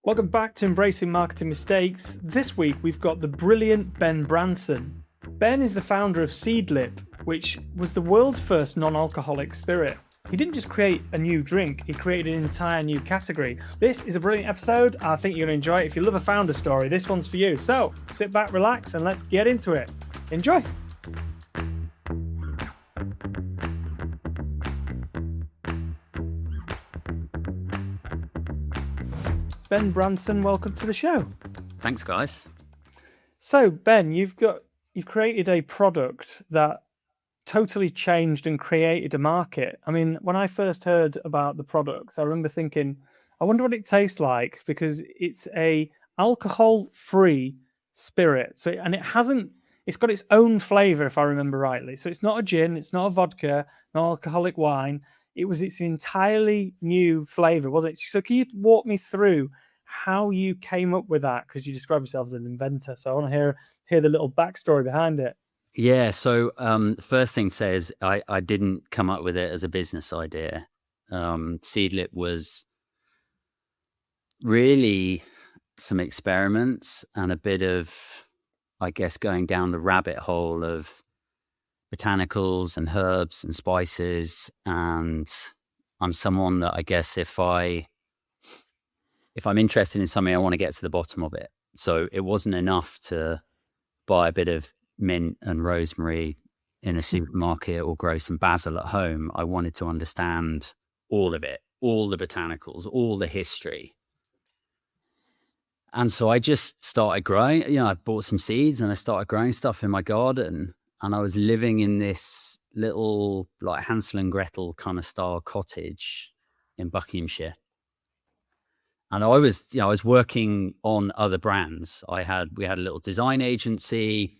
Welcome back to Embracing Marketing Mistakes. This week we've got the brilliant Ben Branson. Ben is the founder of Seedlip, which was the world's first non-alcoholic spirit. He didn't just create a new drink, he created an entire new category. This is a brilliant episode. I think you're going to enjoy it. If you love a founder story, this one's for you. So sit back, relax, and let's get into it. Enjoy. Ben Branson, welcome to the show. Thanks, guys. So, Ben, you've created a product that totally changed and created a market. I mean, when I first heard about the products, I remember thinking, I wonder what it tastes like, because it's a alcohol-free spirit. So, it's got its own flavor, if I remember rightly. So it's not a gin, it's not a vodka, not alcoholic wine. It's an entirely new flavor, was it? So can you walk me through how you came up with that? Because you describe yourself as an inventor. So I want to hear the little backstory behind it. Yeah. So the first thing to say is I didn't come up with it as a business idea. Seedlip was really some experiments and a bit of, I guess, going down the rabbit hole of botanicals and herbs and spices. And I'm someone that, I guess, if I'm interested in something, I want to get to the bottom of it. So it wasn't enough to buy a bit of mint and rosemary in a supermarket or grow some basil at home. I wanted to understand all of it, all the botanicals, all the history. And so I just started growing. I bought some seeds and I started growing stuff in my garden. And I was living in this little, like, Hansel and Gretel kind of style cottage in Buckinghamshire. And I was working on other brands. We had a little design agency.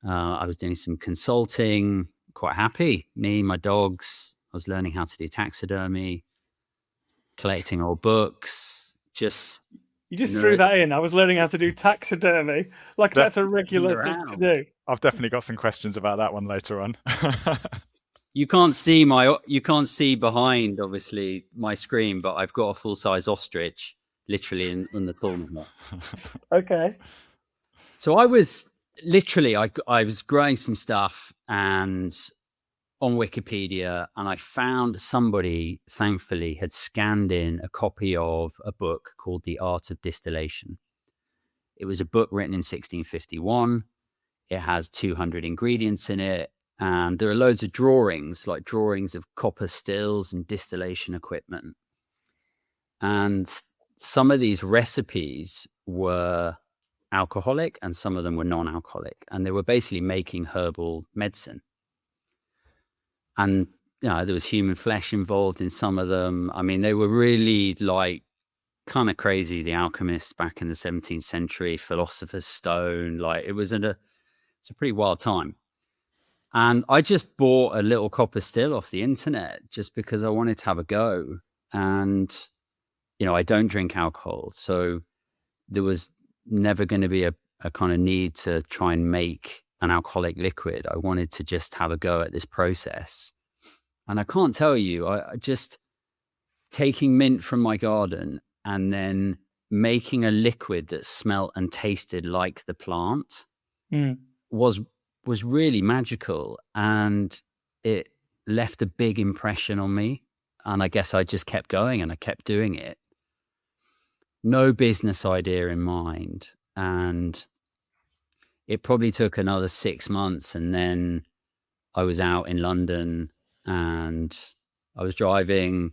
I was doing some consulting, quite happy. Me, my dogs. I was learning how to do taxidermy, collecting old books. You just threw that in. I was learning how to do taxidermy. Like, that's a regular thing to do. I've definitely got some questions about that one later on. You can't see behind, obviously, my screen, but I've got a full-size ostrich literally in the corner. Okay. So I was literally, I was growing some stuff and on Wikipedia, and I found somebody, thankfully, had scanned in a copy of a book called The Art of Distillation. It was a book written in 1651. It has 200 ingredients in it. And there are loads of drawings, like drawings of copper stills and distillation equipment. And some of these recipes were alcoholic and some of them were non-alcoholic. And they were basically making herbal medicine. And there was human flesh involved in some of them. I mean, they were really like kind of crazy. The alchemists back in the 17th century, philosopher's stone, like it's a pretty wild time. And I just bought a little copper still off the internet just because I wanted to have a go. And, I don't drink alcohol. So there was never going to be a kind of need to try and make an alcoholic liquid. I wanted to just have a go at this process. And I can't tell you, I just taking mint from my garden and then making a liquid that smelt and tasted like the plant was really magical, and it left a big impression on me. And I guess I just kept going and I kept doing it. No business idea in mind. And it probably took another 6 months. And then I was out in London and I was driving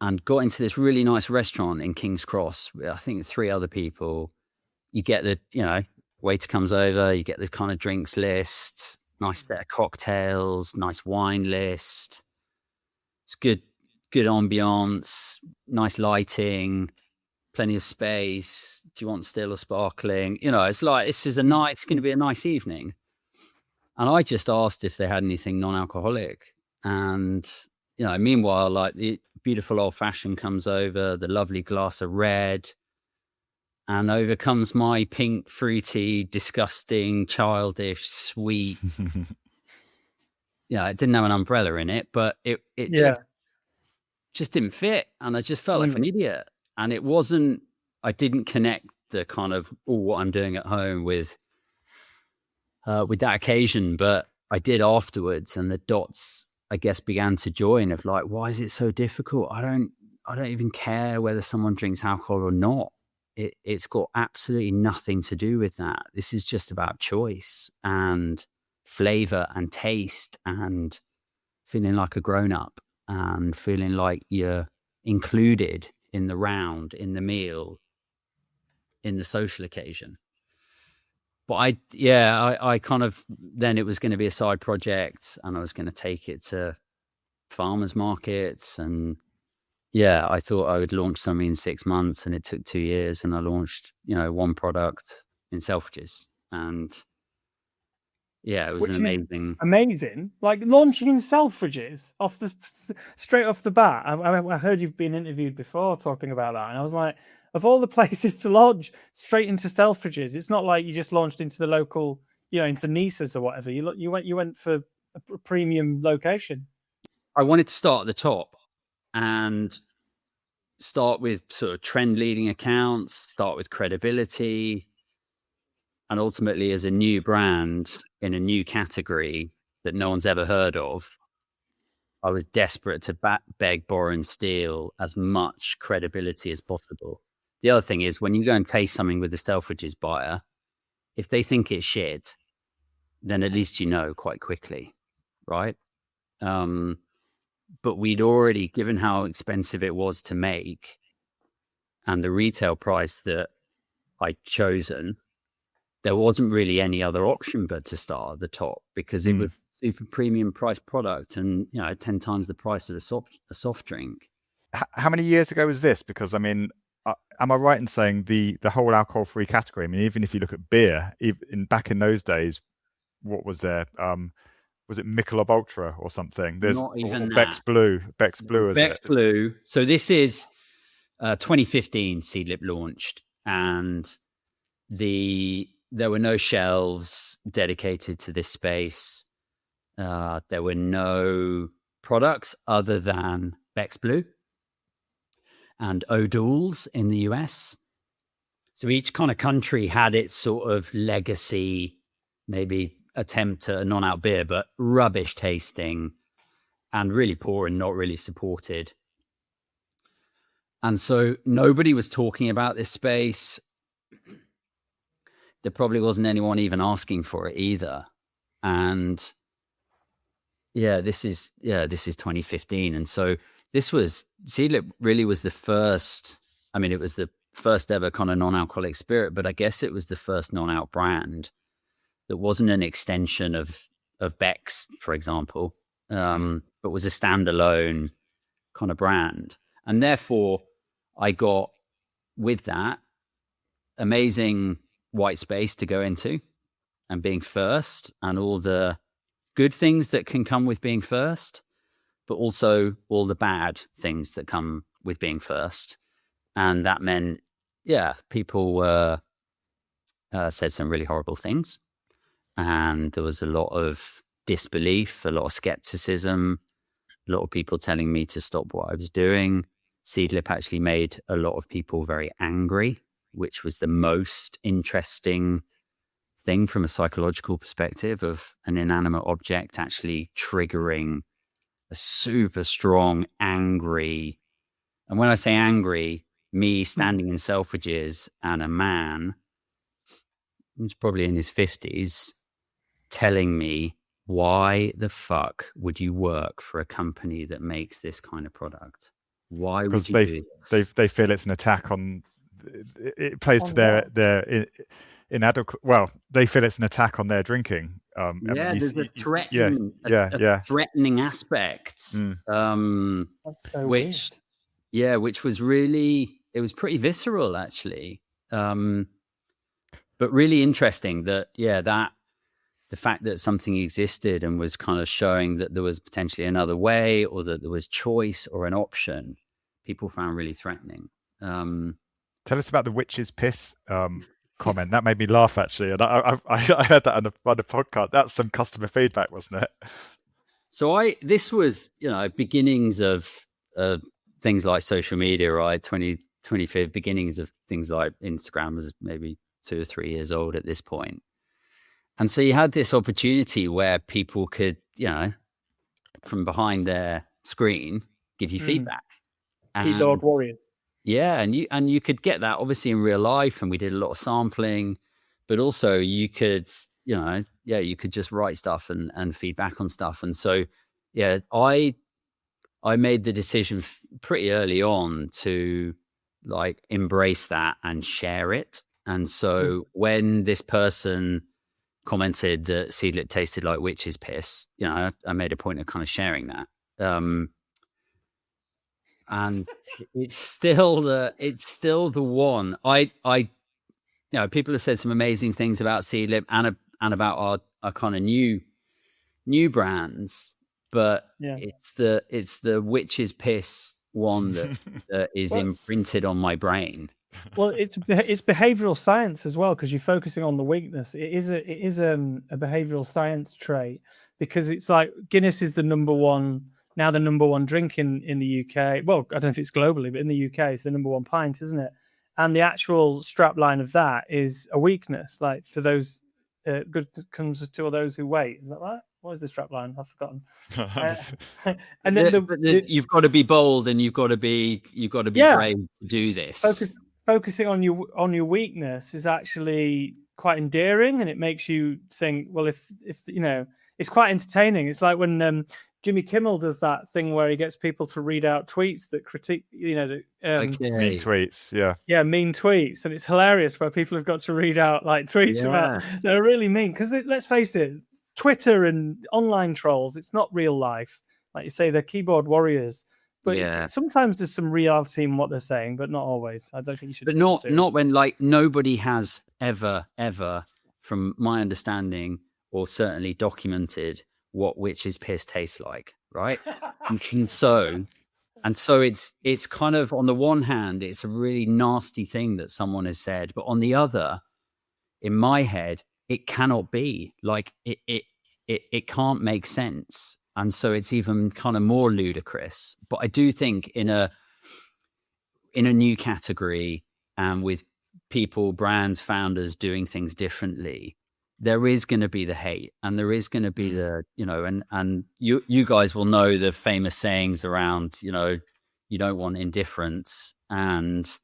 and got into this really nice restaurant in King's Cross with, I think, 3 other people. You get the, waiter comes over, you get the kind of drinks list, nice set of cocktails, nice wine list. It's good ambiance, nice lighting, plenty of space. Do you want still or sparkling? It's like, it's going to be a nice evening. And I just asked if they had anything non-alcoholic. And, meanwhile, like, the beautiful old fashioned comes over, the lovely glass of red, and over comes my pink, fruity, disgusting, childish, sweet. It didn't have an umbrella in it, but it just didn't fit. And I just felt like an idiot. And I didn't connect the kind of what I'm doing at home with that occasion, but I did afterwards, and the dots, I guess, began to join of like, why is it so difficult? I don't even care whether someone drinks alcohol or not. It's got absolutely nothing to do with that. This is just about choice and flavor and taste and feeling like a grown up and feeling like you're included in the round, in the meal, in the social occasion. But I kind of, then it was going to be a side project, and I was going to take it to farmers markets. And I thought I would launch something in 6 months, and it took 2 years, and I launched, one product in Selfridges. And it was amazing. Like launching in Selfridges straight off the bat. I heard you've been interviewed before talking about that, and I was like, of all the places to launch straight into Selfridges, it's not like you just launched into the local, into Nice's or whatever. You went for a premium location. I wanted to start at the top and start with sort of trend leading accounts, start with credibility, and ultimately as a new brand in a new category that no one's ever heard of, I was desperate to beg, borrow, and steal as much credibility as possible. The other thing is, when you go and taste something with the Selfridges buyer, if they think it's shit, then at least quite quickly, right? But we'd already, given how expensive it was to make and the retail price that I'd chosen, there wasn't really any other option but to start at the top, because it was super premium price product and 10 times the price of a soft drink. How many years ago was this? Because I mean, am I right in saying the whole alcohol-free category? I mean, even if you look at beer, back in those days, what was there? Was it Michelob Ultra or something? There's not even Beck's Blue. Beck's Blue. Beck's Blue. So this is 2015. Seedlip launched, and there were no shelves dedicated to this space. There were no products other than Beck's Blue and O'Doul's in the US. So each kind of country had its sort of legacy, maybe attempt at a non-out beer, but rubbish tasting and really poor and not really supported. And so nobody was talking about this space. There probably wasn't anyone even asking for it either. And this is 2015. And so Seedlip really was the first, it was the first ever kind of non-alcoholic spirit, but I guess it was the first non-out brand that wasn't an extension of Beck's, for example, but was a standalone kind of brand. And therefore I got, with that, amazing white space to go into and being first, and all the good things that can come with being first, but also all the bad things that come with being first. And that meant, people said some really horrible things. And there was a lot of disbelief, a lot of skepticism, a lot of people telling me to stop what I was doing. Seedlip actually made a lot of people very angry, which was the most interesting thing from a psychological perspective, of an inanimate object actually triggering a super strong, angry. And when I say angry, me standing in Selfridges and a man who's probably in his 50s telling me, why the fuck would you work for a company that makes this kind of product? Why would you do this? They feel it's an attack on, it plays to their inadequate, well, they feel it's an attack on their drinking. There's a threatening aspect, That's so which weird. Which was really, it was pretty visceral actually, but really interesting that the fact that something existed and was kind of showing that there was potentially another way, or that there was choice or an option, people found really threatening. Tell us about the witch's piss comment. That made me laugh actually, and I heard that on the podcast. That's some customer feedback, wasn't it? So this was beginnings of things like social media, right? 2012, beginnings of things like Instagram was maybe 2 or 3 years old at this point. And so you had this opportunity where people could, from behind their screen, give you feedback. Keyboard warriors. Yeah, and you could get that obviously in real life, and we did a lot of sampling, but also you could, you could just write stuff and feedback on stuff. And so, yeah, I made the decision pretty early on to like embrace that and share it. And so when this person commented that Seedlip tasted like witch's piss, I made a point of kind of sharing that. And it's still the one. People have said some amazing things about Seedlip and about our kind of new brands, but it's the witch's piss one that is imprinted on my brain. Well, it's behavioral science as well, because you're focusing on the weakness. It is a behavioral science trait, because it's like Guinness is the number one drink in the UK. Well, I don't know if it's globally, but in the UK, it's the number one pint, isn't it? And the actual strapline of that is a weakness. Like, for those, good comes to all those who wait. Is that right? What is the strapline? I've forgotten. And then you've got to be bold, and you've got to be brave to do this. Focusing on your weakness is actually quite endearing, and it makes you think, well, if it's quite entertaining. It's like when Jimmy Kimmel does that thing where he gets people to read out tweets that critique, mean tweets, mean tweets, and it's hilarious where people have got to read out like tweets about they're really mean, because let's face it, Twitter and online trolls, it's not real life. Like you say, they're keyboard warriors. But sometimes there's some reality in what they're saying, but not always. I don't think you should. But not when, like, nobody has ever, from my understanding, or certainly documented, what witch's piss tastes like, right? and so it's kind of, on the one hand, it's a really nasty thing that someone has said, but on the other, in my head, it cannot be. Like, it can't make sense. And so it's even kind of more ludicrous. But I do think in a new category, and with people, brands, founders doing things differently, there is going to be the hate, and there is going to be the, and you guys will know the famous sayings around, you don't want indifference, and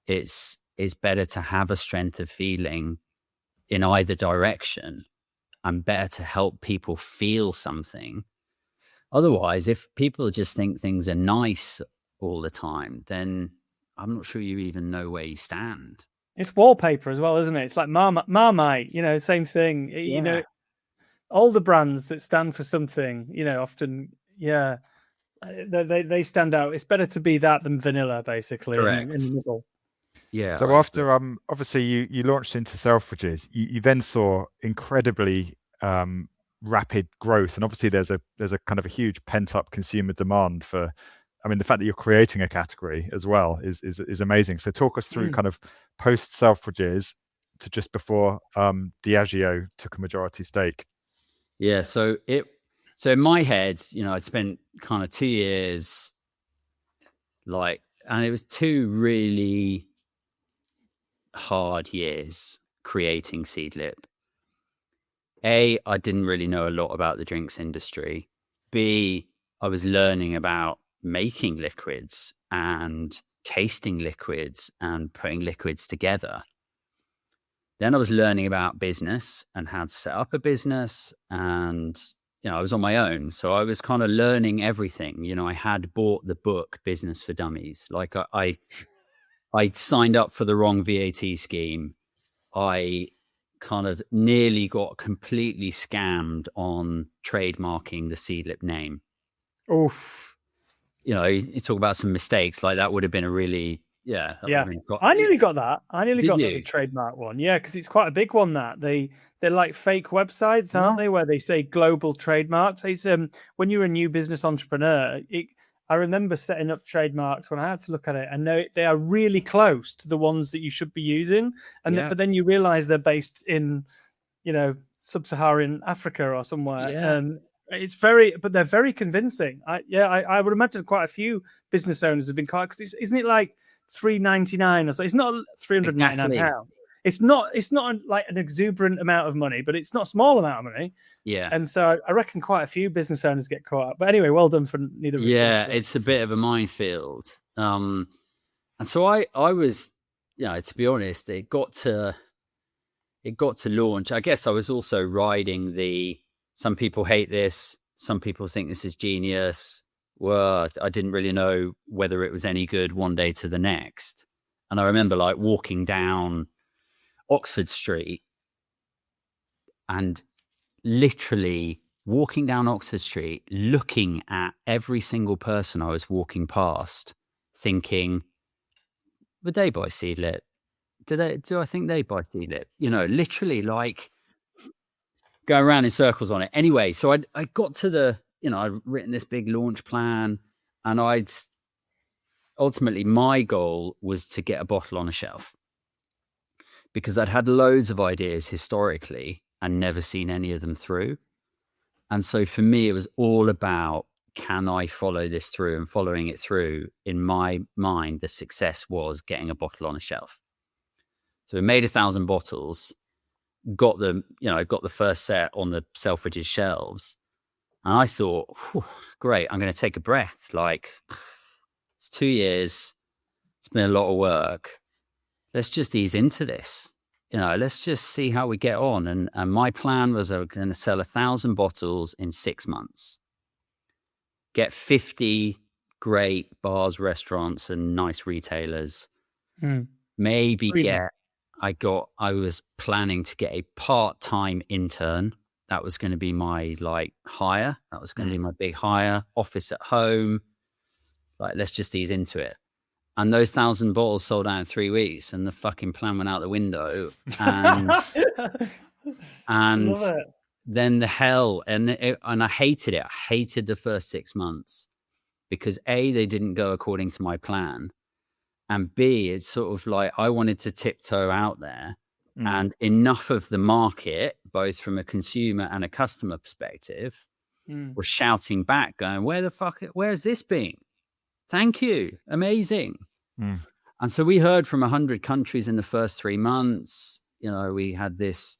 it's better to have a strength of feeling in either direction, and better to help people feel something. Otherwise, if people just think things are nice all the time, then I'm not sure you even know where you stand. It's wallpaper as well, isn't it? It's like Marmite, same thing. All the brands that stand for something, often, they stand out. It's better to be that than vanilla, basically. Correct. In the middle. Yeah. So after obviously you launched into Selfridges, you then saw incredibly rapid growth, and obviously there's a kind of a huge pent up consumer demand for. I mean, the fact that you're creating a category as well is amazing. So talk us through kind of post Selfridges to just before Diageo took a majority stake. Yeah. So in my head, I'd spent kind of 2 years, and it was 2 really hard years creating Seedlip. A, I didn't really know a lot about the drinks industry. B, I was learning about making liquids and tasting liquids and putting liquids together. Then I was learning about business and how to set up a business, and I was on my own, so I was kind of learning everything. I had bought the book Business for Dummies. Like, I signed up for the wrong VAT scheme. I kind of nearly got completely scammed on trademarking the Seedlip name. Oof. You talk about some mistakes, like that would have been a really, I nearly got that. I nearly got the trademark one. Yeah, because it's quite a big one. That they're like fake websites, aren't they? Where they say global trademarks. It's when you're a new business entrepreneur, I remember setting up trademarks when I had to look at it, and they are really close to the ones that you should be using. But then you realize they're based in, sub-Saharan Africa or somewhere. Yeah. But they're very convincing. I would imagine quite a few business owners have been caught, because isn't it like $3.99 or so. It's not £399. Exactly. It's not like an exuberant amount of money, but it's not a small amount of money. Yeah. And so I reckon quite a few business owners get caught up. But anyway, well done for neither of us. Yeah, it's a bit of a minefield. And so I was, to be honest, it got to launch. I guess I was also riding some people hate this, some people think this is genius. Well, I didn't really know whether it was any good one day to the next. And I remember like walking down Oxford Street and literally walking down Oxford Street, looking at every single person I was walking past, thinking, would they buy Seedlip? Do I think they buy Seedlip? Literally like go around in circles on it. Anyway, so I got to I'd written this big launch plan, and ultimately my goal was to get a bottle on a shelf, because I'd had loads of ideas historically and never seen any of them through. And so for me, it was all about, can I follow this through? And following it through, in my mind, the success was getting a bottle on a shelf. So we made 1,000 bottles, got them, got the first set on the Selfridges shelves. And I thought, great, I'm going to take a breath. Like, it's 2 years. It's been a lot of work. Let's just ease into this. Let's just see how we get on. And my plan was I was going to sell 1,000 bottles in 6 months. Get 50 great bars, restaurants, and nice retailers. Maybe I was planning to get a part-time intern. That was going to be my hire. That was going to be my big hire. Office at home. Let's just ease into it. And those 1,000 bottles sold out in 3 weeks, and the fucking plan went out the window. And then the hell, and I hated it. I hated the first 6 months because A, they didn't go according to my plan, and B, it's sort of like I wanted to tiptoe out there. And enough of the market, both from a consumer and a customer perspective, were shouting back, going, where's this been? Thank you. Amazing. And so we heard from 100 countries in the first 3 months. We had this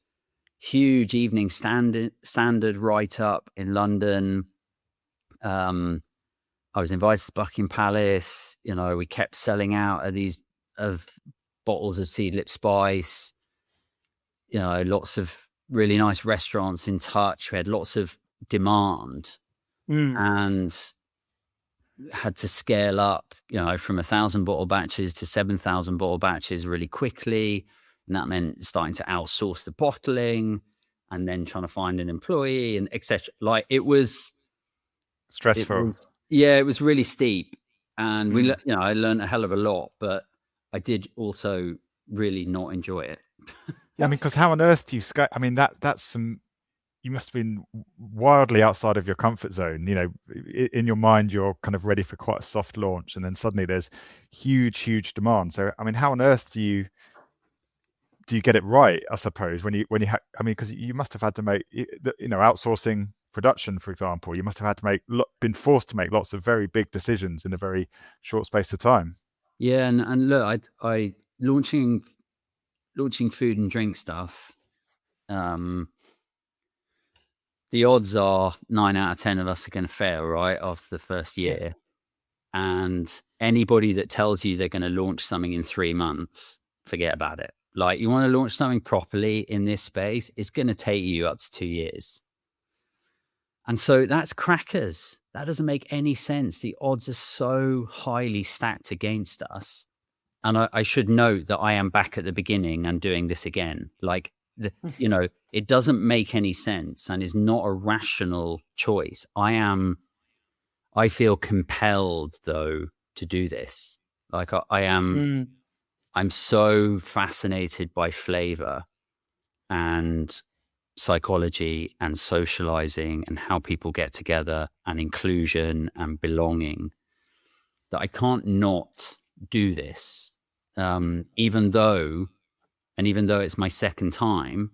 huge Evening Standard write-up in London. I was invited to Buckingham Palace. We kept selling out of bottles of Seedlip Spice. Lots of really nice restaurants in touch. We had lots of demand and had to scale up, from 1,000 bottle batches to 7,000 bottle batches really quickly. And that meant starting to outsource the bottling and then trying to find an employee and etc. It was stressful. It was really steep. And I learned a hell of a lot, but I did also really not enjoy it. Yeah, because how on earth do you scale? That's some. You must have been wildly outside of your comfort zone. In your mind, you're kind of ready for quite a soft launch, and then suddenly there's huge demand. So, how on earth do you get it right? I suppose because you must have had to make, outsourcing production, for example. You must have had to been forced to make lots of very big decisions in a very short space of time. Yeah, and look, I launching food and drink stuff. The odds are 9 out of 10 of us are going to fail, right, after the first year. And anybody that tells you they're going to launch something in 3 months, forget about it. You want to launch something properly in this space, it's going to take you up to 2 years. And so that's crackers. That doesn't make any sense. The odds are so highly stacked against us. And I should note that I am back at the beginning and doing this again. It doesn't make any sense and is not a rational choice. I feel compelled though to do this. I'm so fascinated by flavor and psychology and socializing and how people get together and inclusion and belonging that I can't not do this. Even though it's my second time,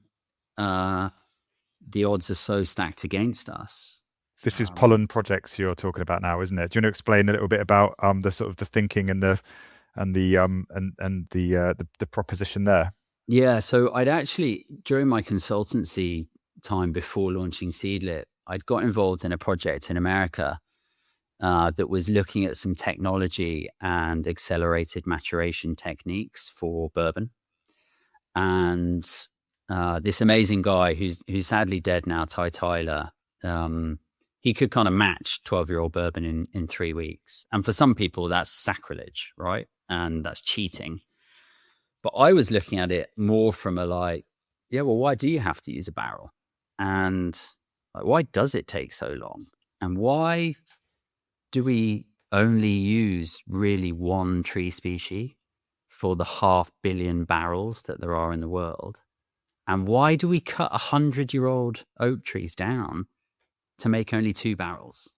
the odds are so stacked against us. This is Pollen Projects you're talking about now, isn't it? Do you want to explain a little bit about the sort of the thinking and the the proposition there? Yeah, so I'd actually, during my consultancy time before launching Seedlip, I'd got involved in a project in America that was looking at some technology and accelerated maturation techniques for bourbon. And this amazing guy who's sadly dead now, Ty Tyler, he could kind of match 12-year-old bourbon in 3 weeks. And for some people, that's sacrilege, right? And that's cheating. But I was looking at it more from a like, yeah, well, why do you have to use a barrel? And like, why does it take so long? And why do we only use really one tree species for the 500 million barrels that there are in the world? And why do we cut 100-year-old oak trees down to make only 2 barrels?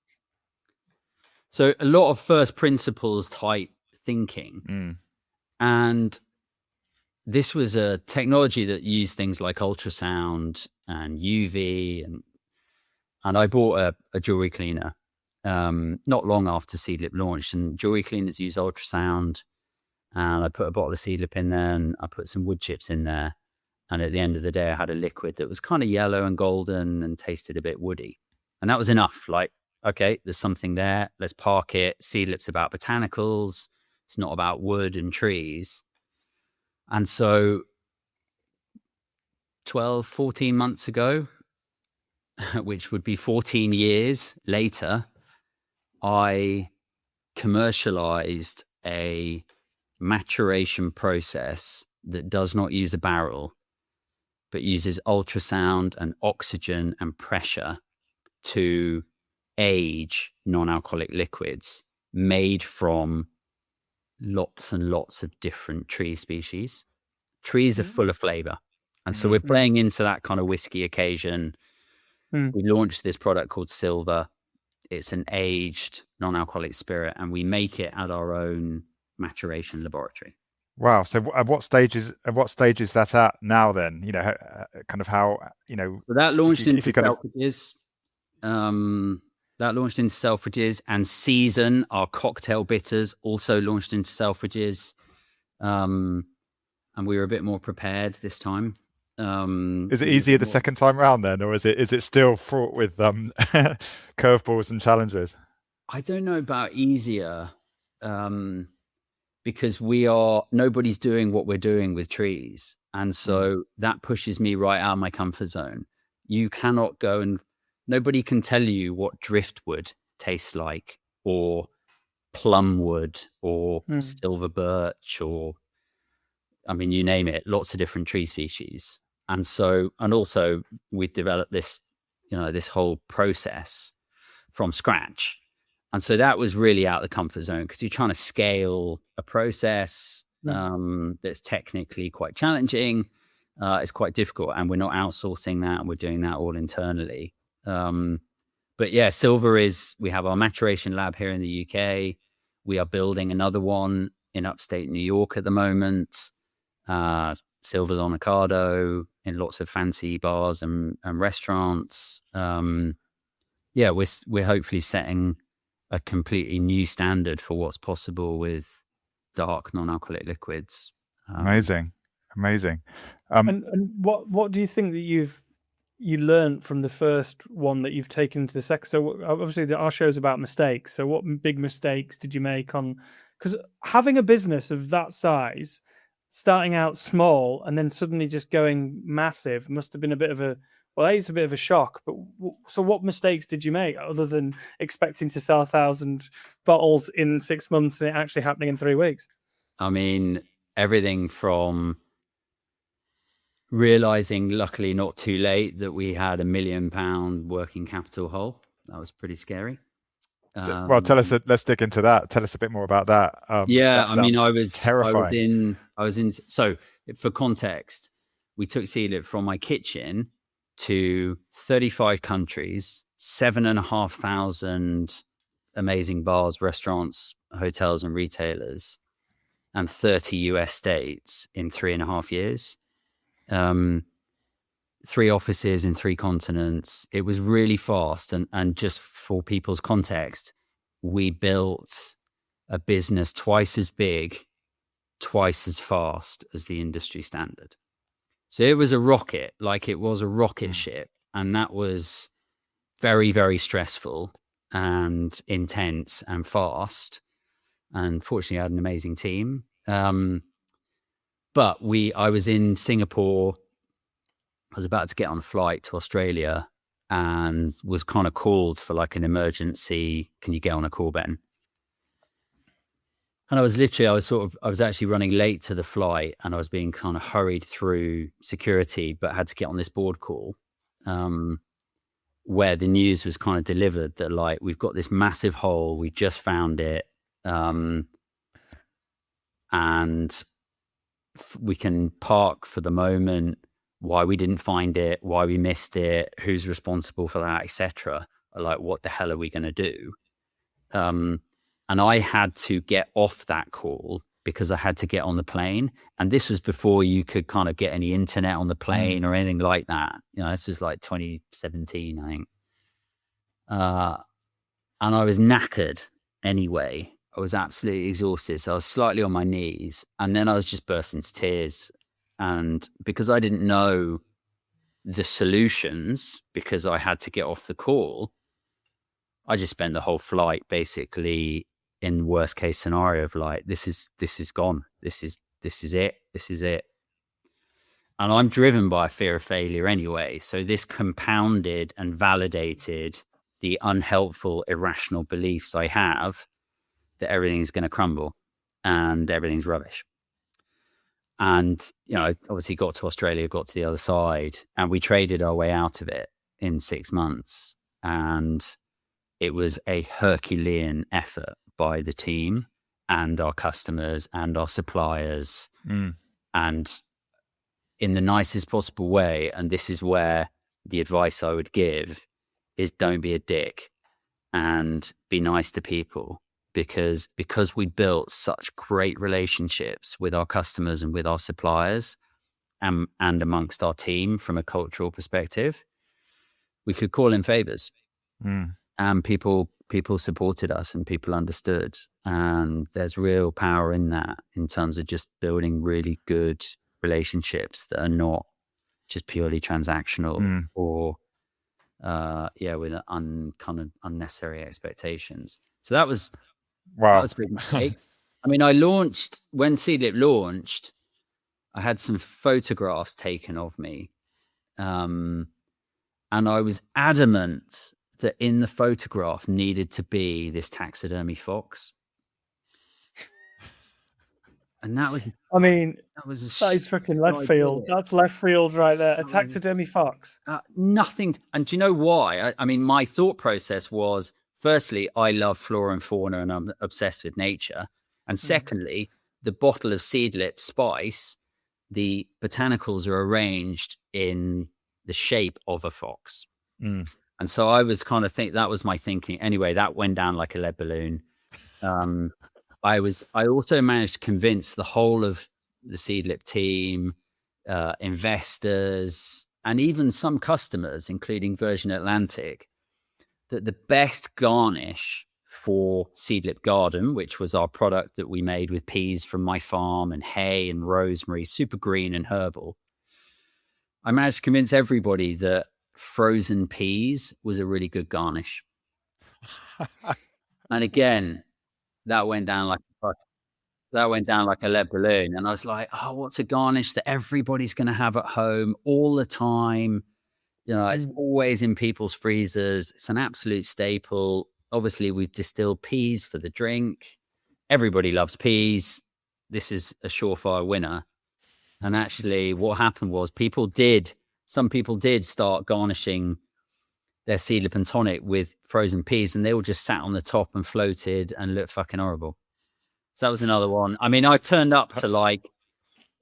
So a lot of first principles type thinking. And this was a technology that used things like ultrasound and UV, and I bought a jewelry cleaner not long after Seedlip launched, and jewelry cleaners use ultrasound, and I put a bottle of Seedlip in there, and I put some wood chips in there, and at the end of the day I had a liquid that was kind of yellow and golden and tasted a bit woody, and that was enough. Like, okay, there's something there, let's park it. Seedlip's about botanicals, it's not about wood and trees. And so 12, 14 months ago, which would be 14 years later, I commercialized a maturation process that does not use a barrel, but uses ultrasound and oxygen and pressure to age non-alcoholic liquids made from lots and lots of different tree species. Trees are full of flavor. And so we're playing into that kind of whiskey occasion. We launched this product called Silver. It's an aged non-alcoholic spirit, and we make it at our own maturation laboratory. Wow. So at what stage is that at now then? You know, kind of how, you know. So that launched into Selfridges. That launched into Selfridges, and Season, our cocktail bitters, also launched into Selfridges. And we were a bit more prepared this time. Is it easier the second time round then, or is it still fraught with curveballs and challenges? I don't know about easier, because nobody's doing what we're doing with trees. And so that pushes me right out of my comfort zone. You cannot go and nobody can tell you what driftwood tastes like, or plumwood, or silver birch, or, I mean, you name it, lots of different tree species. And so, and also we've developed this, this whole process from scratch. And so that was really out of the comfort zone, because you're trying to scale a process that's technically quite challenging. It's quite difficult, and we're not outsourcing that, and we're doing that all internally. But yeah, Silver we have our maturation lab here in the UK. We are building another one in upstate New York at the moment. Silver's on Ocado in lots of fancy bars and restaurants. Yeah, we're hopefully setting a completely new standard for what's possible with dark non-alcoholic liquids. Amazing. And what do you think that you learned from the first one that you've taken to the second? So obviously our show's about mistakes. So what big mistakes did you make because having a business of that size, starting out small and then suddenly just going massive must have been it's a bit of a shock. But so what mistakes did you make other than expecting to sell 1,000 bottles in 6 months and it actually happening in 3 weeks? I mean, everything from realizing, luckily not too late, that we had £1 million working capital hole. That was pretty scary. Well, let's dig into that. Tell us a bit more about that. Yeah, that I mean, I was terrifying. So for context, we took Seedlip from my kitchen to 35 countries, 7,500 amazing bars, restaurants, hotels, and retailers, and 30 US states in 3.5 years. 3 offices in 3 continents. It was really fast. And just for people's context, we built a business twice as big twice as fast as the industry standard. So it was a rocket, like it was a rocket ship. And that was very, very stressful and intense and fast. And fortunately, I had an amazing team. But I was in Singapore. I was about to get on a flight to Australia and was kind of called for like an emergency. Can you get on a call, Ben? And I was actually running late to the flight, and I was being kind of hurried through security, but had to get on this board call where the news was kind of delivered that like, we've got this massive hole. We just found it. And we can park for the moment, why we didn't find it, why we missed it, who's responsible for that, etc. Like, what the hell are we going to do? And I had to get off that call because I had to get on the plane. And this was before you could kind of get any internet on the plane or anything like that. You know, this was like 2017, I think. And I was knackered anyway. I was absolutely exhausted. So I was slightly on my knees, and then I was just bursting into tears. And because I didn't know the solutions, because I had to get off the call, I just spent the whole flight basically in worst case scenario of like, this is gone. This is it. This is it. And I'm driven by a fear of failure anyway. So this compounded and validated the unhelpful, irrational beliefs I have that everything's going to crumble and everything's rubbish. And, you know, obviously got to Australia, got to the other side, and we traded our way out of it in 6 months. And it was a Herculean effort by the team and our customers and our suppliers, and in the nicest possible way. And this is where the advice I would give is, don't be a dick and be nice to people, because we built such great relationships with our customers and with our suppliers and amongst our team from a cultural perspective, we could call in favors. And people supported us and people understood. And there's real power in that, in terms of just building really good relationships that are not just purely transactional or with kind of unnecessary expectations. So that was that was a big mistake. I mean, when Seedlip launched, I had some photographs taken of me, and I was adamant that in the photograph needed to be this taxidermy fox. And that is fucking left field. That's left field right there. A taxidermy fox. Nothing. And do you know why? I mean, my thought process was, firstly, I love flora and fauna and I'm obsessed with nature. And secondly, the bottle of Seedlip spice, the botanicals are arranged in the shape of a fox. And so I was kind of that was my thinking. Anyway, that went down like a lead balloon. I also managed to convince the whole of the Seedlip team, investors, and even some customers, including Virgin Atlantic, that the best garnish for Seedlip Garden, which was our product that we made with peas from my farm and hay and rosemary, super green and herbal, I managed to convince everybody that frozen peas was a really good garnish. And again, that went down like a lead balloon. And I was like, oh, what's a garnish that everybody's going to have at home all the time? You know, it's always in people's freezers. It's an absolute staple. Obviously, we've distilled peas for the drink. Everybody loves peas. This is a surefire winner. And actually, what happened was some people did start garnishing their Seedlip and tonic with frozen peas, and they all just sat on the top and floated and looked fucking horrible. So that was another one. I mean, I turned up to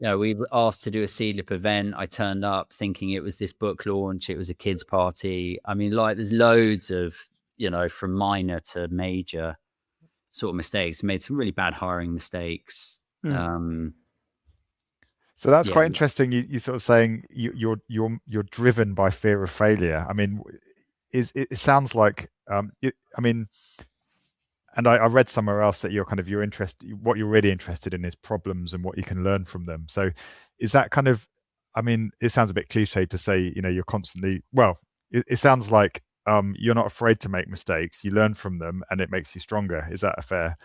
we were asked to do a Seedlip event. I turned up thinking it was this book launch. It was a kids party. I mean, there's loads of, from minor to major sort of mistakes. Made some really bad hiring mistakes. So that's quite interesting. You sort of saying you're driven by fear of failure. I mean, it sounds like And I read somewhere else that your interest, what you're really interested in is problems and what you can learn from them. So is that kind of, I mean, it sounds a bit cliche to say, you're constantly, well, it sounds like you're not afraid to make mistakes. You learn from them and it makes you stronger. Is that a fair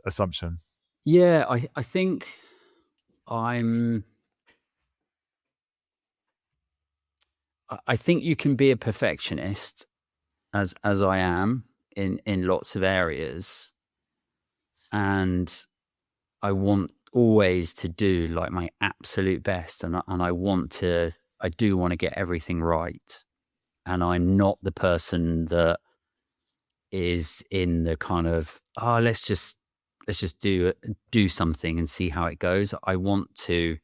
assumption? Yeah, I think I think you can be a perfectionist as I am in lots of areas, and I want always to do like my absolute best, and I do want to get everything right, and I'm not the person that is in the kind of let's just do something and see how it goes. I want to,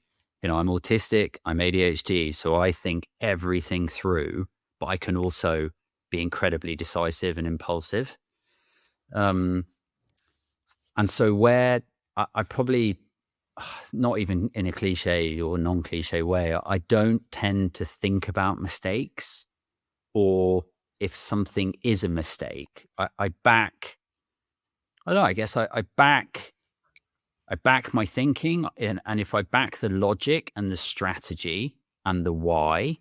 I'm autistic, I'm ADHD, so I think everything through, but I can also be incredibly decisive and impulsive. And so where I probably, not even in a cliche or non-cliche way, I don't tend to think about mistakes, or if something is a mistake, I back my thinking, and if I back the logic and the strategy and the why,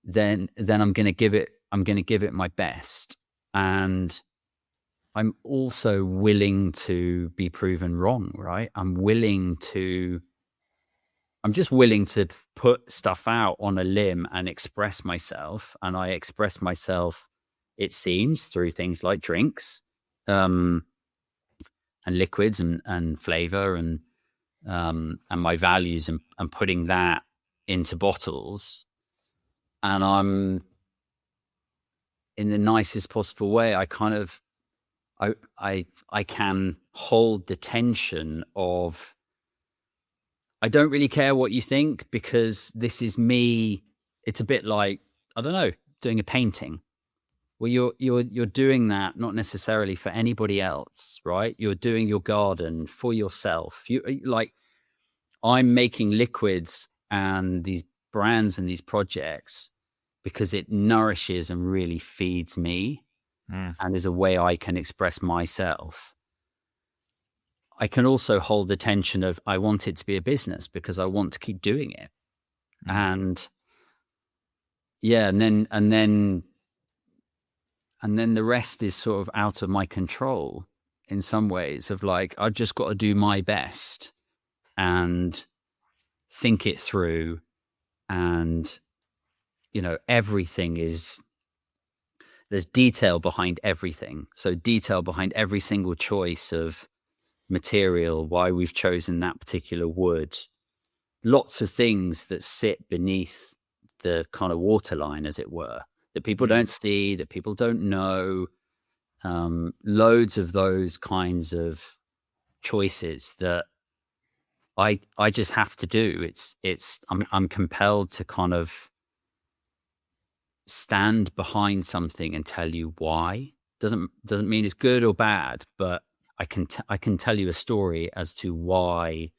then I'm going to give it my best. And I'm also willing to be proven wrong, right? I'm just willing to put stuff out on a limb and express myself. And I express myself, it seems, through things like drinks, and liquids and flavor and my values, and putting that into bottles. And I'm, in the nicest possible way, I kind of, I can hold the tension of, I don't really care what you think, because this is me. It's a bit like, I don't know, doing a painting. Well, you're doing that not necessarily for anybody else, right? You're doing your garden for yourself. I'm making liquids and these brands and these projects because it nourishes and really feeds me, and is a way I can express myself. I can also hold the tension of, I want it to be a business because I want to keep doing it. And yeah, and then the rest is sort of out of my control in some ways, of like, I've just got to do my best and think it through. And, everything there's detail behind everything. So detail behind every single choice of material, why we've chosen that particular wood, lots of things that sit beneath the kind of waterline, as it were, that people don't see, that people don't know. Loads of those kinds of choices that I just have to do. I'm compelled to kind of stand behind something and tell you why. Doesn't mean it's good or bad, but I can tell you a story as to why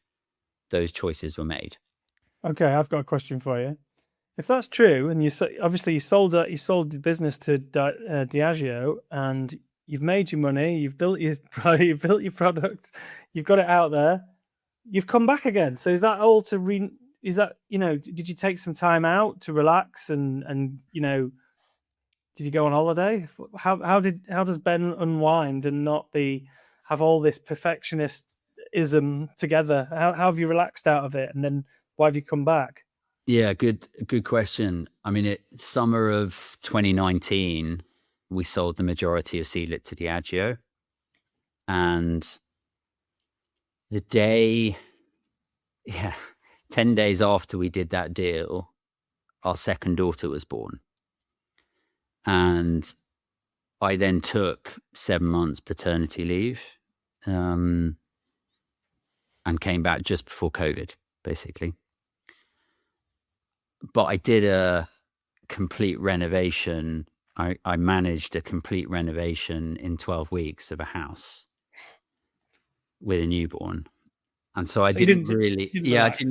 those choices were made. Okay, I've got a question for you. If that's true, and you sold the business to Diageo, and you've made your money, you've built your product, you've got it out there, you've come back again. So is that all to is that, did you take some time out to relax and did you go on holiday? How does Ben unwind and not have all this perfectionism together? How have you relaxed out of it, and then why have you come back? Yeah, good question. I mean, summer of 2019, we sold the majority of Seedlip to Diageo, and the day, 10 days after we did that deal, our second daughter was born. And I then took 7 months paternity leave, and came back just before COVID, basically. But I did a complete renovation. I managed a complete renovation in 12 weeks of a house with a newborn. And so I didn't really relax.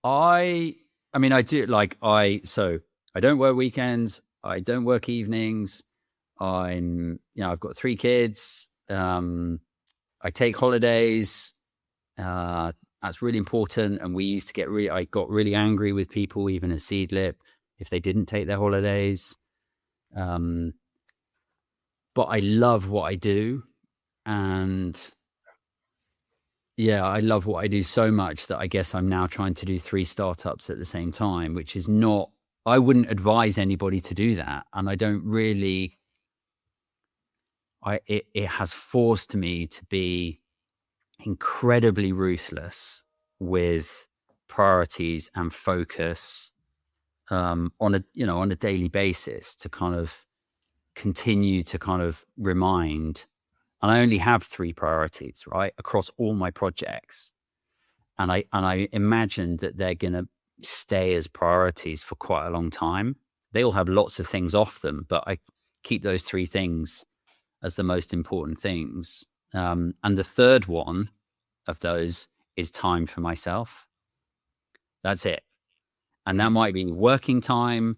I mean, I do, so I don't work weekends. I don't work evenings. I've got 3 kids. I take holidays. That's really important. And we used to I got really angry with people, even at Seedlip, if they didn't take their holidays. But I love what I do. And yeah, I love what I do so much that I guess I'm now trying to do 3 startups at the same time, which is not, I wouldn't advise anybody to do that. And I don't really, it has forced me to be incredibly ruthless with priorities and focus on a daily basis, to kind of continue to kind of remind. And I only have 3 priorities, right, across all my projects, and I imagine that they're going to stay as priorities for quite a long time. They all have lots of things off them, but I keep those 3 things as the most important things. And the third one of those is time for myself. That's it. And that might be working time,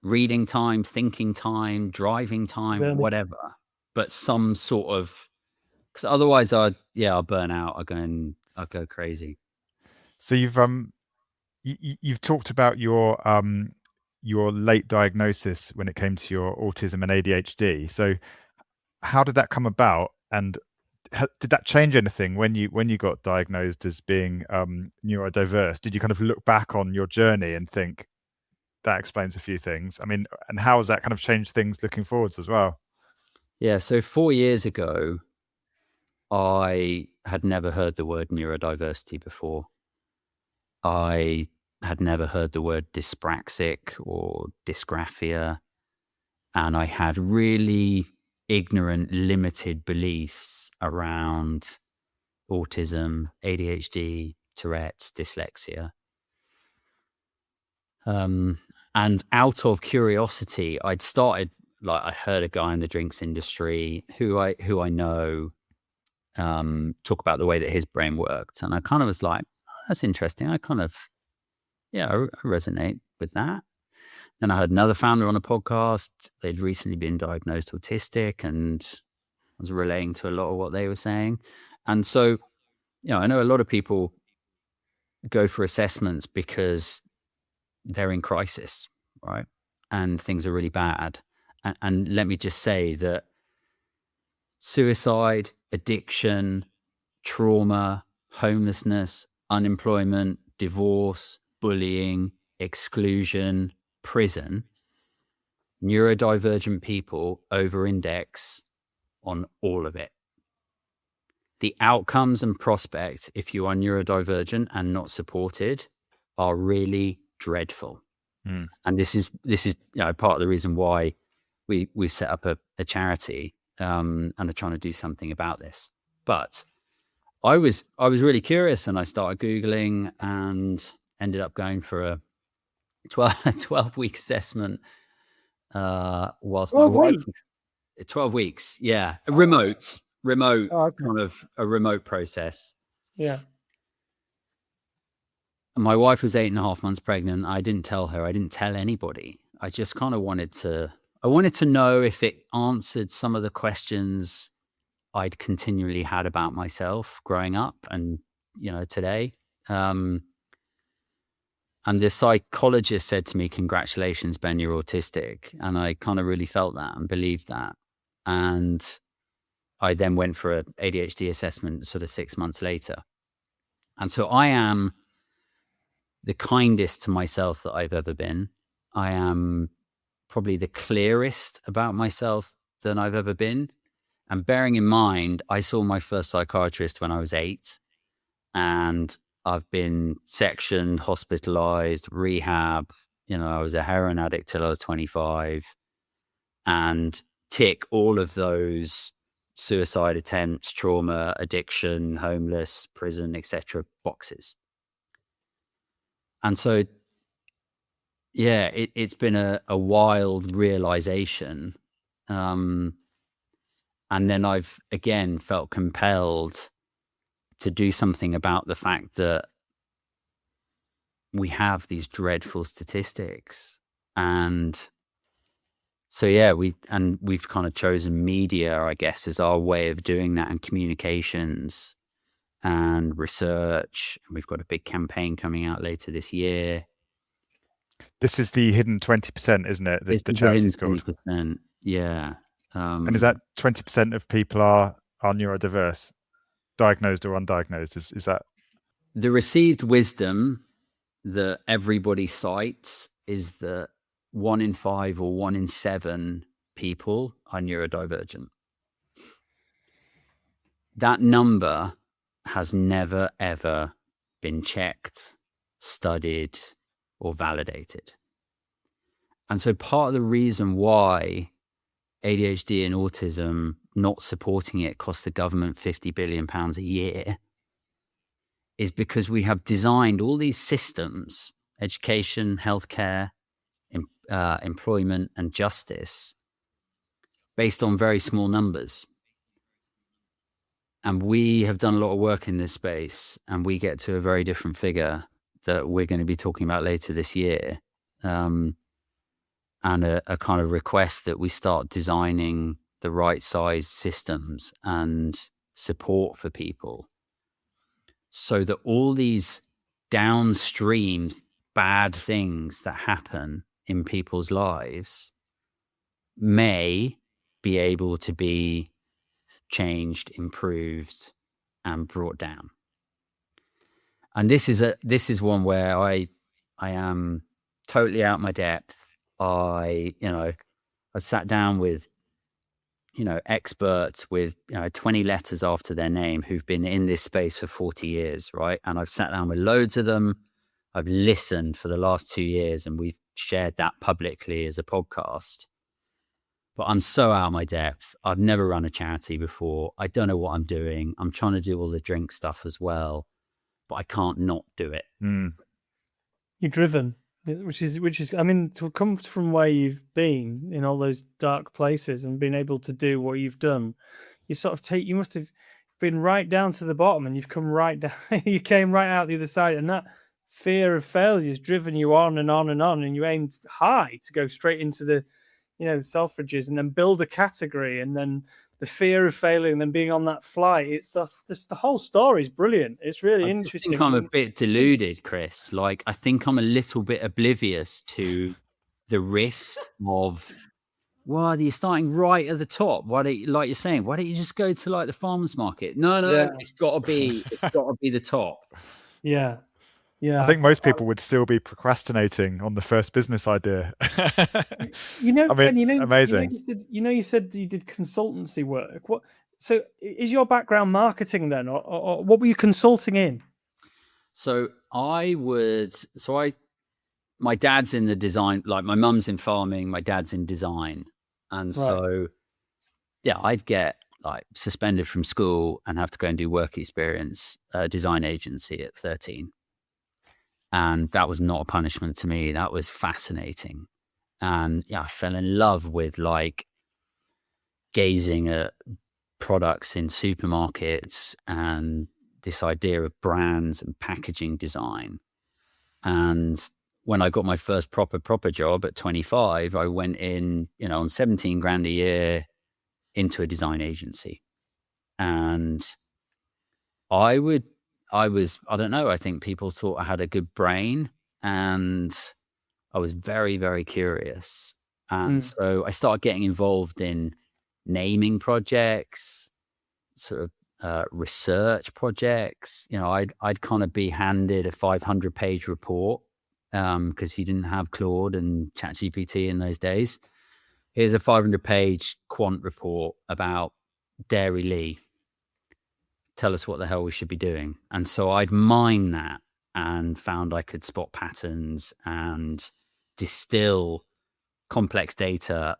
reading time, thinking time, driving time, Really? whatever. But some sort of, because otherwise I'll burn out. I'll go crazy. So you've talked about your late diagnosis when it came to your autism and ADHD. So how did that come about, and did that change anything when you got diagnosed as being neurodiverse? Did you kind of look back on your journey and think that explains a few things? I mean, and how has that kind of changed things looking forwards as well? Yeah. So 4 years ago, I had never heard the word neurodiversity before. I had never heard the word dyspraxic or dysgraphia. And I had really ignorant, limited beliefs around autism, ADHD, Tourette's, dyslexia. And out of curiosity, I'd started, like, I heard a guy in the drinks industry who I know talk about the way that his brain worked. And I kind of was like, oh, that's interesting. I kind of, I resonate with that. Then I heard another founder on a podcast. They'd recently been diagnosed autistic, and I was relating to a lot of what they were saying. And so, I know a lot of people go for assessments because they're in crisis, right? And things are really bad. And let me just say that suicide, addiction, trauma, homelessness, unemployment, divorce, bullying, exclusion, prison, neurodivergent people over-index on all of it. The outcomes and prospects, if you are neurodivergent and not supported, are really dreadful. And this is part of the reason why we've set up a charity and are trying to do something about this. But I was really curious, and I started Googling and ended up going for a 12-week assessment whilst my wife, 12 weeks, remote kind of a remote process. Yeah. And my wife was 8.5 months pregnant. I didn't tell her. I didn't tell anybody. I just kind of wanted to know if it answered some of the questions I'd continually had about myself growing up and, today. And the psychologist said to me, "Congratulations, Ben, you're autistic." And I kind of really felt that and believed that. And I then went for an ADHD assessment sort of 6 months later. And so I am the kindest to myself that I've ever been. I am probably the clearest about myself than I've ever been. And bearing in mind, I saw my first psychiatrist when I was 8, and I've been sectioned, hospitalized, rehab. I was a heroin addict till I was 25, and tick all of those suicide attempts, trauma, addiction, homeless, prison, etc. boxes. And so, it's been a wild realization. And then I've again felt compelled to do something about the fact that we have these dreadful statistics, and So yeah, we've kind of chosen media, I guess, as our way of doing that, and communications and research. We've got a big campaign coming out later this year. This is the hidden 20%, isn't it? The charity's called. 20%. Yeah. And is that 20% of people are neurodiverse, diagnosed or undiagnosed? Is that the received wisdom that everybody cites is that 1 in 5 or 1 in 7 people are neurodivergent. That number has never, ever been checked, studied, or validated. And so part of the reason why ADHD and autism, not supporting it, costs the government £50 billion a year, is because we have designed all these systems, education, healthcare, employment, and justice, based on very small numbers. And we have done a lot of work in this space, and we get to a very different figure that we're going to be talking about later this year. And a kind of request that we start designing the right size systems and support for people, so that all these downstream bad things that happen in people's lives may be able to be changed, improved, and brought down. And this is one where I am totally out my depth. I sat down with experts with 20 letters after their name who've been in this space for 40 years, right? And I've sat down with loads of them. I've listened for the last 2 years, and we've shared that publicly as a podcast. But I'm so out of my depth. I've never run a charity before. I don't know what I'm doing. I'm trying to do all the drink stuff as well, but I can't not do it. You're driven, which is, I mean, to come from where you've been in all those dark places and been able to do what you've done, you must have been right down to the bottom, and you've come right down. You came right out the other side, and that fear of failure has driven you on and on and on, and you aimed high to go straight into the Selfridges, and then build a category, and then the fear of failing, and then being on that flight. It's the whole story is brilliant. It's really interesting. I think I'm a bit deluded, Chris. Like, I think I'm a little bit oblivious to the risk of, well, you're starting right at the top. Like you're saying, why don't you just go to like the farmers market? No, it's got to be the top. Yeah. Yeah, I think most people would still be procrastinating on the first business idea. Amazing. You said you did consultancy work. So is your background marketing then, or what were you consulting in? So my dad's in the design, like my mum's in farming, my dad's in design. And so, yeah, I'd get like suspended from school and have to go and do work experience, design agency at 13. And that was not a punishment to me. That was fascinating. And yeah, I fell in love with like gazing at products in supermarkets and this idea of brands and packaging design. And when I got my first proper job at 25, I went in, on 17 grand a year into a design agency. And I don't know, I think people thought I had a good brain, and I was very, very curious. And so I started getting involved in naming projects, sort of research projects. I'd kind of be handed a 500-page report because you didn't have Claude and ChatGPT in those days. Here's a 500-page quant report about Dairy Lee. Tell us what the hell we should be doing. And so I'd mine that and found I could spot patterns and distill complex data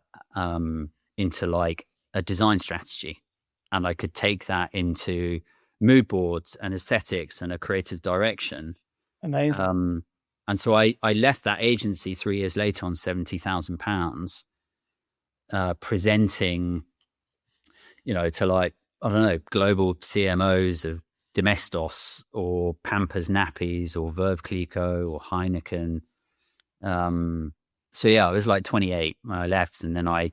into like a design strategy. And I could take that into mood boards and aesthetics and a creative direction. Amazing. And so I left that agency 3 years later on £70,000, presenting, to like, I don't know, global CMOs of Domestos or Pampers Nappies or Veuve Clicquot or Heineken, So yeah, I was like 28 when I left, and then I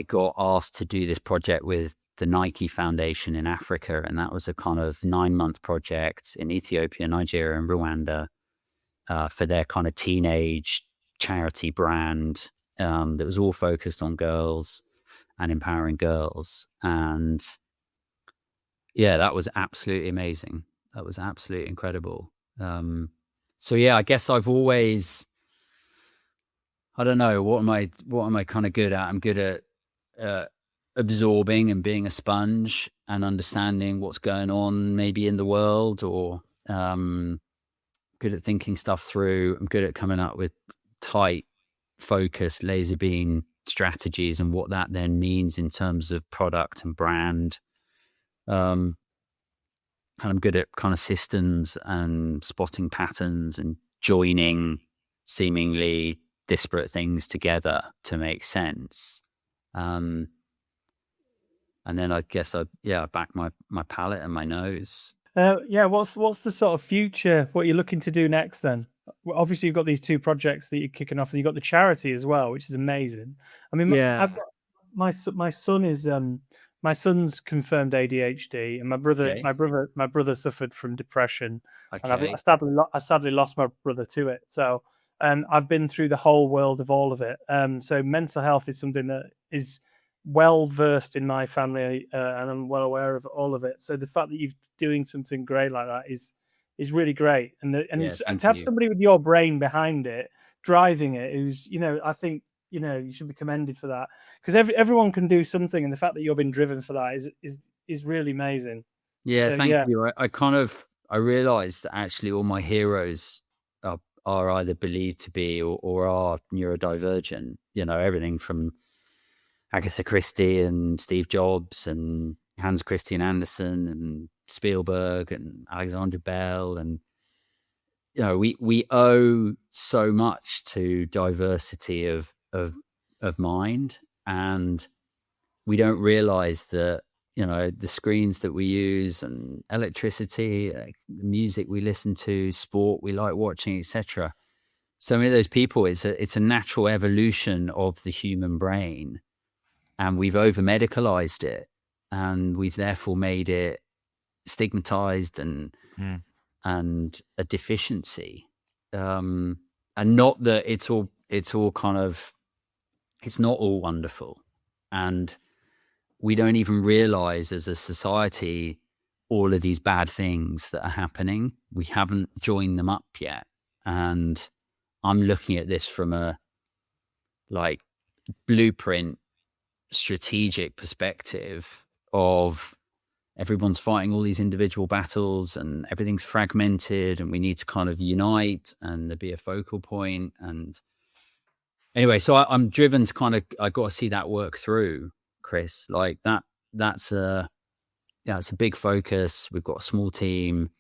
got asked to do this project with the Nike Foundation in Africa, and that was a kind of 9-month project in Ethiopia, Nigeria, and Rwanda for their kind of teenage charity brand that was all focused on girls and empowering girls. And yeah, that was absolutely amazing. That was absolutely incredible. So yeah, I guess I've always, I don't know, what am I kind of good at? I'm good at absorbing and being a sponge and understanding what's going on maybe in the world, or good at thinking stuff through. I'm good at coming up with tight, focused, laser beam strategies and what that then means in terms of product and brand. And I'm good at kind of systems and spotting patterns and joining seemingly disparate things together to make sense. And then I guess I back my palate and my nose. What's the sort of future? What you're looking to do next then? Well, obviously you've got these 2 projects that you're kicking off, and you've got the charity as well, which is amazing. I mean, Yeah. my son is my son's confirmed ADHD, and my brother suffered from depression, and I sadly lost my brother to it. So I've been through the whole world of all of it. So mental health is something that is well versed in my family, and I'm well aware of all of it. So the fact that you're doing something great like that is really great, and to have somebody with your brain behind it driving it, who's, I think, you should be commended for that, because everyone can do something, and the fact that you've been driven for that is really amazing. Yeah, so, thank you. I realized that actually all my heroes are either believed to be or are neurodivergent. Everything from Agatha Christie and Steve Jobs and Hans Christian Andersen and Spielberg and Alexander Bell, and we owe so much to diversity of mind, and we don't realize that the screens that we use and electricity, the music we listen to, sport we like watching, etc. So many of those people, it's a natural evolution of the human brain, and we've over medicalized it, and we've therefore made it stigmatized and a deficiency, and not that it's all kind of, it's not all wonderful, and we don't even realize as a society all of these bad things that are happening. We haven't joined them up yet, and I'm looking at this from a blueprint strategic perspective of everyone's fighting all these individual battles and everything's fragmented, and we need to kind of unite and there be a focal point. And anyway, so I'm driven to I got to see that work through, Chris. That's a big focus. We've got a small team,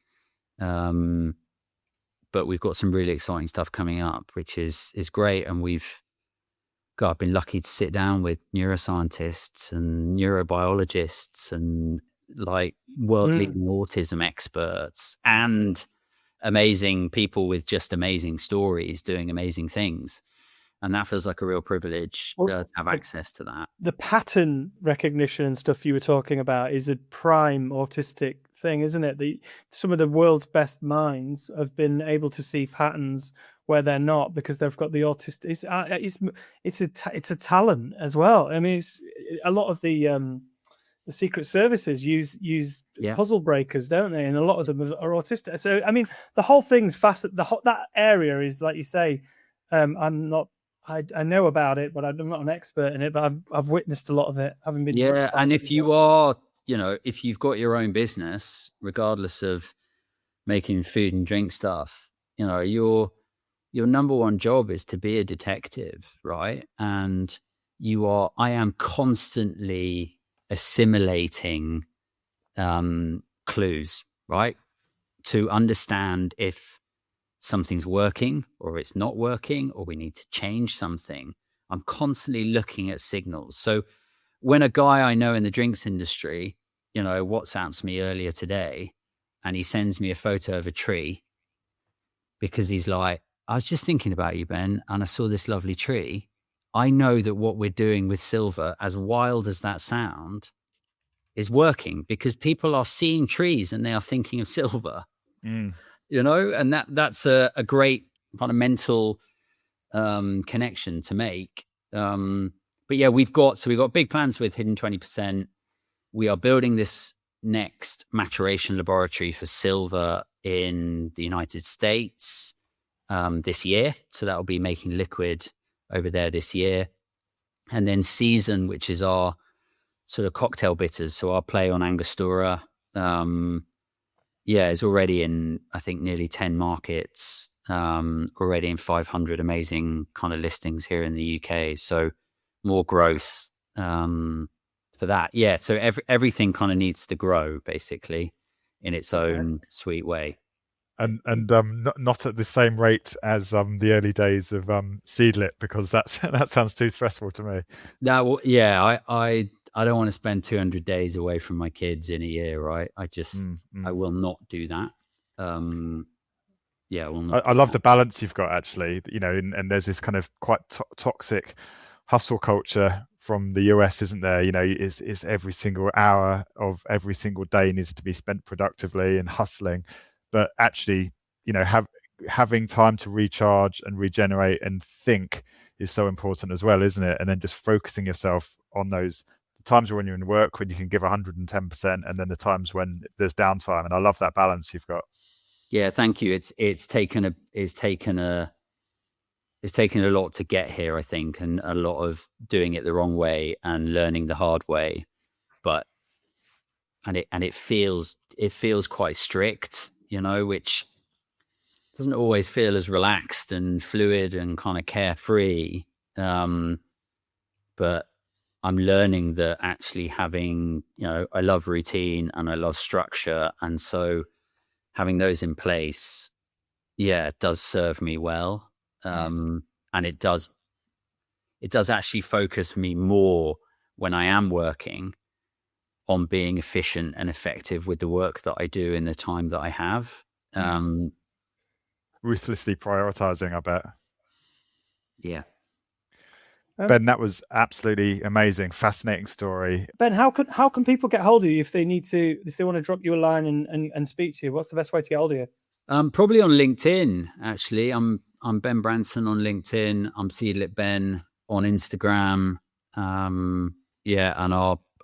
but we've got some really exciting stuff coming up, which is great. And I've been lucky to sit down with neuroscientists and neurobiologists and world leading autism experts and amazing people with just amazing stories doing amazing things. And that feels like a real privilege to have access to that. The pattern recognition and stuff you were talking about is a prime autistic thing, isn't it? Some of the world's best minds have been able to see patterns where they're not, because they've got the autistic. It's a talent as well. I mean, it's a lot of the secret services use puzzle breakers, don't they? And a lot of them are autistic. So I mean, the whole thing's fast. That area is, like you say. I know about it, but I'm not an expert in it. But I've witnessed a lot of it, having been. Yeah, and if you are, if you've got your own business, regardless of making food and drink stuff, your number one job is to be a detective, right? And I am constantly assimilating clues, right? To understand if something's working or it's not working, or we need to change something. I'm constantly looking at signals. So when a guy I know in the drinks industry, WhatsApps me earlier today, and he sends me a photo of a tree because he's like, I was just thinking about you, Ben, and I saw this lovely tree. I know that what we're doing with silver, as wild as that sound, is working because people are seeing trees and they are thinking of silver, Mm. and that's a great kind of mental connection to make. But yeah, we've got big plans with Hidden 20%. We are building this next maturation laboratory for silver in the United States this year. So that will be making liquid over there this year. And then Season, which is our sort of cocktail bitters. So our play on Angostura, is already in, I think, nearly 10 markets, already in 500 amazing kind of listings here in the UK. So more growth for that. Yeah. So everything kind of needs to grow basically in its own sweet way. And not at the same rate as the early days of Seedlip, because that sounds too stressful to me. I don't want to spend 200 days away from my kids in a year, right? I will not do that. I will not. I love the balance you've got, actually. And there's this kind of quite toxic hustle culture from the US, isn't there? Is every single hour of every single day needs to be spent productively and hustling. But actually, having time to recharge and regenerate and think is so important as well, isn't it? And then just focusing yourself on those times when you're in work, when you can give 110%, and then the times when there's downtime. And I love that balance you've got. Yeah, thank you. It's taken a lot to get here, I think, and a lot of doing it the wrong way and learning the hard way. But it feels quite strict, which doesn't always feel as relaxed and fluid and kind of carefree. But I'm learning that actually having, I love routine and I love structure. And so having those in place, it does serve me well. And it does actually focus me more when I am working on being efficient and effective with the work that I do in the time that I have. Ruthlessly prioritizing, I bet. Yeah. Ben, that was absolutely amazing, fascinating story. Ben, how can people get hold of you if they want to drop you a line and speak to you? What's the best way to get hold of you? Probably on LinkedIn, actually. I'm Ben Branson on LinkedIn. I'm Seedlip Ben on Instagram. And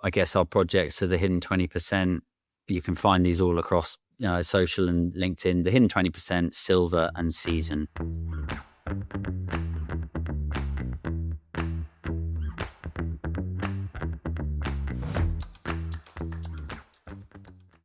I guess our projects are the Hidden 20%. You can find these all across social and LinkedIn. The Hidden 20%, Silver, and Season.